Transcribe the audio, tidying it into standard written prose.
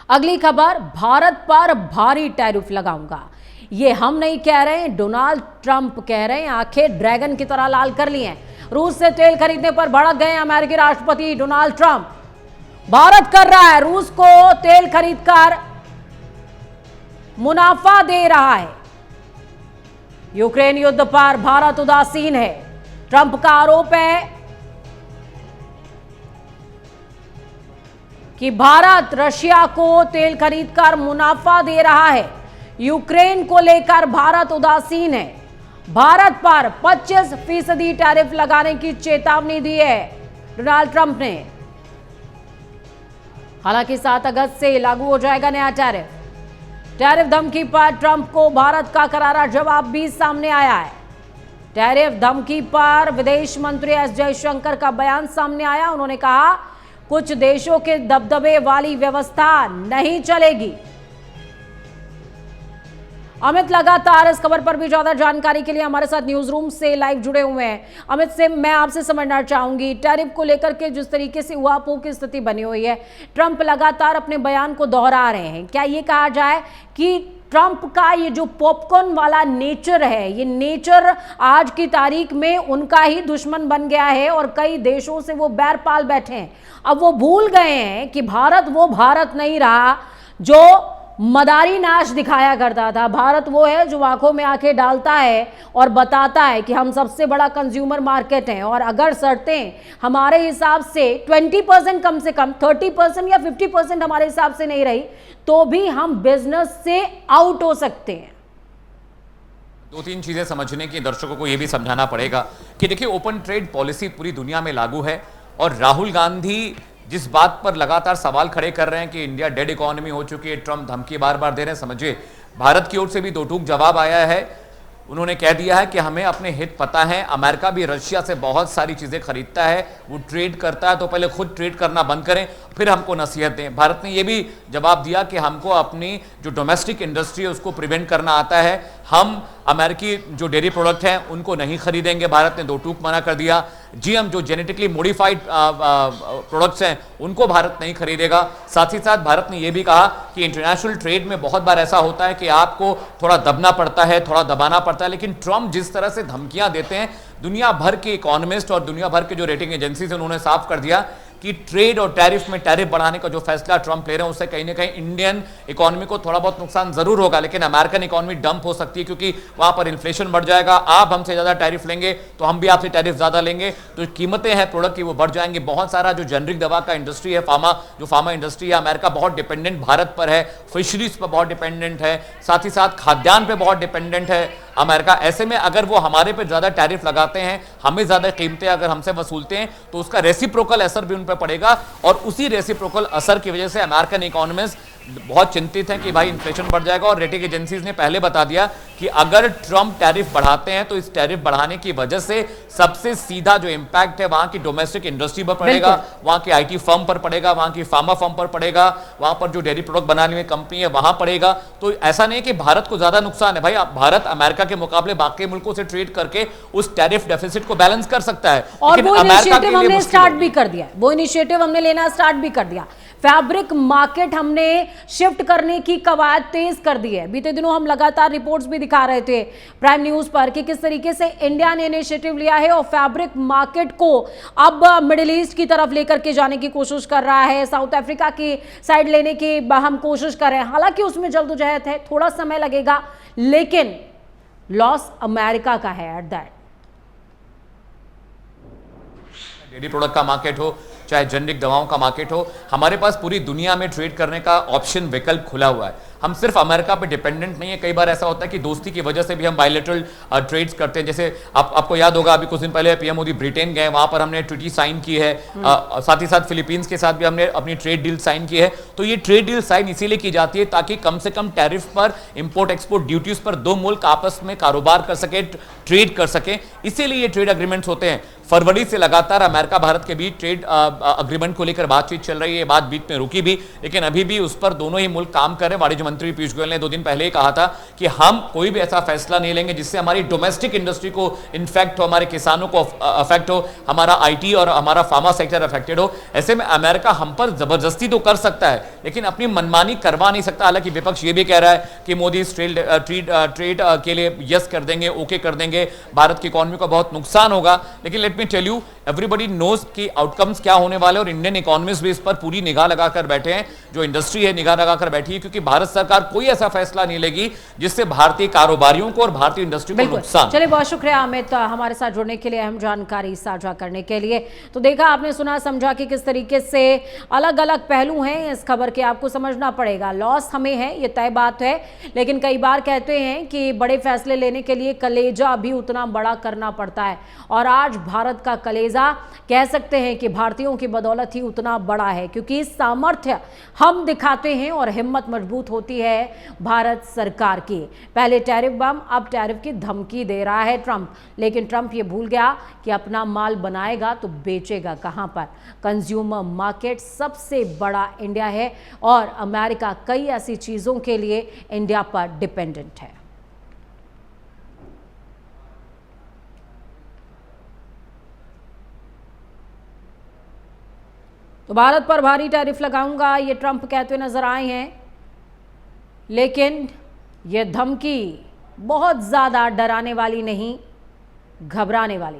अगली खबर, भारत पर भारी टैरिफ लगाऊंगा। ये हम नहीं कह रहे हैं, डोनाल्ड ट्रंप कह रहे हैं। आंखें ड्रैगन की तरह लाल कर ली हैं। रूस से तेल खरीदने पर भड़क गए अमेरिकी राष्ट्रपति डोनाल्ड ट्रंप। भारत कर रहा है रूस को तेल खरीदकर मुनाफा दे रहा है। यूक्रेन युद्ध पर भारत उदासीन है। ट्रंप का आरोप है कि भारत रशिया को तेल खरीदकर मुनाफा दे रहा है। यूक्रेन को लेकर भारत उदासीन है। भारत पर 25% टैरिफ लगाने की चेतावनी दी है डोनाल्ड ट्रंप ने। हालांकि 7 अगस्त से लागू हो जाएगा नया टैरिफ। टैरिफ धमकी पर ट्रंप को भारत का करारा जवाब भी सामने आया है। टैरिफ धमकी पर विदेश मंत्री एस जयशंकर का बयान सामने आया। उन्होंने कहा, कुछ देशों के दबदबे वाली व्यवस्था नहीं चलेगी। अमित लगातार इस खबर पर भी ज्यादा जानकारी के लिए हमारे साथ न्यूज रूम से लाइव जुड़े हुए हैं। अमित से मैं आपसे समझना चाहूंगी, टैरिफ को लेकर के जिस तरीके से उहापोह की स्थिति बनी हुई है, ट्रंप लगातार अपने बयान को दोहरा रहे हैं। क्या ये कहा जाए कि ट्रंप का ये जो पॉपकॉर्न वाला नेचर है, ये नेचर आज की तारीख में उनका ही दुश्मन बन गया है और कई देशों से वो बैर पाल बैठे हैं। अब वो भूल गए हैं कि भारत वो भारत नहीं रहा जो मदारी नाश दिखाया करता था। भारत वो है जो आंखों में आंखें डालता है और बताता है कि हम सबसे बड़ा कंज्यूमर मार्केट हैं, और अगर शर्तें हमारे हिसाब से 20% कम से कम 30% या 50% हमारे हिसाब से नहीं रही तो भी हम बिजनेस से आउट हो सकते हैं। 2-3 चीजें समझने की दर्शकों को यह भी समझाना पड़ेगा कि देखिए, ओपन ट्रेड पॉलिसी पूरी दुनिया में लागू है और राहुल गांधी जिस बात पर लगातार सवाल खड़े कर रहे हैं कि इंडिया डेड इकोनॉमी हो चुकी है, ट्रंप धमकी बार बार दे रहे हैं। समझिए, भारत की ओर से भी दो टूक जवाब आया है। उन्होंने कह दिया है कि हमें अपने हित पता है। अमेरिका भी रशिया से बहुत सारी चीजें खरीदता है, वो ट्रेड करता है, तो पहले खुद ट्रेड करना बंद करें, फिर हमको नसीहत दें। भारत ने यह भी जवाब दिया कि हमको अपनी जो डोमेस्टिक इंडस्ट्री है उसको प्रिवेंट करना आता है। हम अमेरिकी जो डेयरी प्रोडक्ट हैं उनको नहीं खरीदेंगे। भारत ने दो टूक मना कर दिया। जीएम जो जेनेटिकली मॉडिफाइड प्रोडक्ट्स हैं उनको भारत नहीं खरीदेगा। साथ ही साथ भारत ने यह भी कहा कि इंटरनेशनल ट्रेड में बहुत बार ऐसा होता है कि आपको थोड़ा दबना पड़ता है, थोड़ा दबाना पड़ता है, लेकिन ट्रंप जिस तरह से धमकियां देते हैं, दुनिया भर के इकोनॉमिस्ट और दुनिया भर के जो रेटिंग एजेंसीज हैं उन्होंने साफ कर दिया कि ट्रेड और टैरिफ में टैरिफ बढ़ाने का जो फैसला ट्रंप ले रहे हैं उससे कहीं ना कहीं इंडियन इकोनॉमी को थोड़ा बहुत नुकसान जरूर होगा, लेकिन अमेरिकन इकोनॉमी डंप हो सकती है क्योंकि वहां पर इन्फ्लेशन बढ़ जाएगा। आप हमसे ज्यादा टैरिफ लेंगे तो हम भी आपसे टैरिफ ज्यादा लेंगे, तो कीमतें हैं प्रोडक्ट की वो बढ़ जाएंगी। बहुत सारा जो जेनरिक दवा का इंडस्ट्री है, फार्मा इंडस्ट्री है, अमेरिका बहुत डिपेंडेंट भारत पर है, फिशरीज पर बहुत डिपेंडेंट है, साथ ही साथ खाद्यान्न पे बहुत डिपेंडेंट है अमेरिका। ऐसे में अगर वो हमारे पे ज्यादा टैरिफ लगाते हैं, हमें ज्यादा कीमतें अगर हमसे वसूलते हैं, तो उसका रेसिप्रोकल असर भी उन पर पड़ेगा और उसी रेसिप्रोकल असर की वजह से अमेरिकन इकोनॉमिस्ट बहुत चिंतित हैं कि भाई इन्फ्लेशन बढ़ जाएगा। और रेटिंग एजेंसीज ने पहले बता दिया कि अगर ट्रंप टैरिफ बढ़ाते हैं तो इस टैरिफ बढ़ाने की वजह से सबसे सीधा जो इंपैक्ट है वहां की डोमेस्टिक इंडस्ट्री पर पड़ेगा, वहां की आईटी फर्म पर पड़ेगा, वहां की फार्मा फर्म पर पड़ेगा, वहां पर जो डेयरी प्रोडक्ट बनाने में कंपनी है वहां पड़ेगा। तो ऐसा नहीं कि भारत को ज्यादा नुकसान है। भाई, भारत अमेरिका के मुकाबले बाकी मुल्कों से ट्रेड करके उस टैरिफ डेफिसिट को बैलेंस कर सकता है। और वो इनिशिएटिव हमने स्टार्ट भी कर दिया, वो इनिशिएटिव हमने लेना स्टार्ट भी कर दिया। फैब्रिक मार्केट हमने शिफ्ट करने की कवायद तेज कर दी है। बीते दिनों हम लगातार रिपोर्ट्स भी दिखा रहे थे प्राइम न्यूज पर कि किस तरीके से इंडिया ने इनिशिएटिव लिया है और फैब्रिक मार्केट को अब मिडिल ईस्ट की तरफ लेकर के जाने की कोशिश कर रहा है, साउथ अफ्रीका की साइड लेने की हम कोशिश कर रहे हैं। हालांकि उसमें जल्दोजहद है, थोड़ा समय लगेगा, लेकिन लॉस अमेरिका का है एट दैट। डेयरी प्रोडक्ट का मार्केट हो चाहे जेनरिक दवाओं का मार्केट हो, हमारे पास पूरी दुनिया में ट्रेड करने का ऑप्शन विकल्प खुला हुआ है। हम सिर्फ अमेरिका पे डिपेंडेंट नहीं है। कई बार ऐसा होता है कि दोस्ती की वजह से भी हम बायलैटरल ट्रेड्स करते हैं। जैसे आपको याद होगा, अभी कुछ दिन पहले पीएम मोदी ब्रिटेन गए, वहां पर हमने ट्रीटी साइन की है। साथ ही साथ फिलीपींस के साथ भी हमने अपनी ट्रेड डील साइन की है। तो ये ट्रेड डील साइन इसीलिए की जाती है ताकि कम से कम टैरिफ पर, इंपोर्ट एक्सपोर्ट ड्यूटीज पर दो मुल्क आपस में कारोबार कर सके, ट्रेड कर सके। इसीलिए ये ट्रेड एग्रीमेंट्स होते हैं। फरवरी से लगातार अमेरिका भारत के बीच ट्रेड अग्रीमेंट को लेकर बातचीत चल रही है, बात बीच में रुकी भी, लेकिन अभी भी उस पर दोनों ही मुल्क काम कर रहे हैं। वाणिज्य मंत्री पीयूष गोयल ने 2 दिन पहले ही कहा था कि हम कोई भी ऐसा फैसला नहीं लेंगे जिससे हमारी डोमेस्टिक इंडस्ट्री को इन्फेक्ट हो, हमारे किसानों को अफेक्ट हो, हमारा आईटी और हमारा फार्मा सेक्टर अफेक्टेड हो। ऐसे में अमेरिका हम पर जबरदस्ती तो कर सकता है, लेकिन अपनी मनमानी करवा नहीं सकता। हालांकि विपक्ष ये भी कह रहा है कि मोदी इस ट्रेड के लिए यस कर देंगे, ओके कर देंगे, भारत की इकोनॉमी को बहुत नुकसान होगा। लेकिन let me tell you, everybody knows कि आउटकम्स क्या होने वाले, और इंडियन इकोनॉमिस्ट भी इस पर पूरी निगाह लगाकर बैठे हैं, जो इंडस्ट्री है निगाह लगाकर बैठी है, क्योंकि भारत सरकार कोई ऐसा फैसला नहीं लेगी जिससे भारतीय कारोबारियों को और भारतीय इंडस्ट्री को नुकसान। चलिए, बहुत शुक्रिया अमित हमारे साथ जुड़ने के लिए, अहम जानकारी साझा करने के लिए। तो देखा आपने, सुना समझा कि किस तरीके से अलग अलग पहलू हैं इस खबर के, आपको समझना पड़ेगा। लॉस हमें है, ये तय बात है, लेकिन कई बार कहते हैं कि बड़े फैसले लेने के लिए कलेजा भी उतना बड़ा करना पड़ता है, और आज भारत का कलेजा कह सकते हैं कि भारतीयों की बदौलत ही उतना बड़ा है, क्योंकि सामर्थ्य हम दिखाते हैं और हिम्मत मजबूत होती है भारत सरकार की। पहले टैरिफ बम, अब टैरिफ की धमकी दे रहा है ट्रंप, लेकिन ट्रंप ये भूल गया कि अपना माल बनाएगा तो बेचेगा कहां पर। कंज्यूमर मार्केट सबसे बड़ा इंडिया है, और अमेरिका कई ऐसी चीजों के लिए इंडिया पर डिपेंडेंट है। तो भारत पर भारी टैरिफ लगाऊंगा, ये ट्रंप कहते हुए नजर आए हैं, लेकिन ये धमकी बहुत ज्यादा डराने वाली नहीं, घबराने वाली।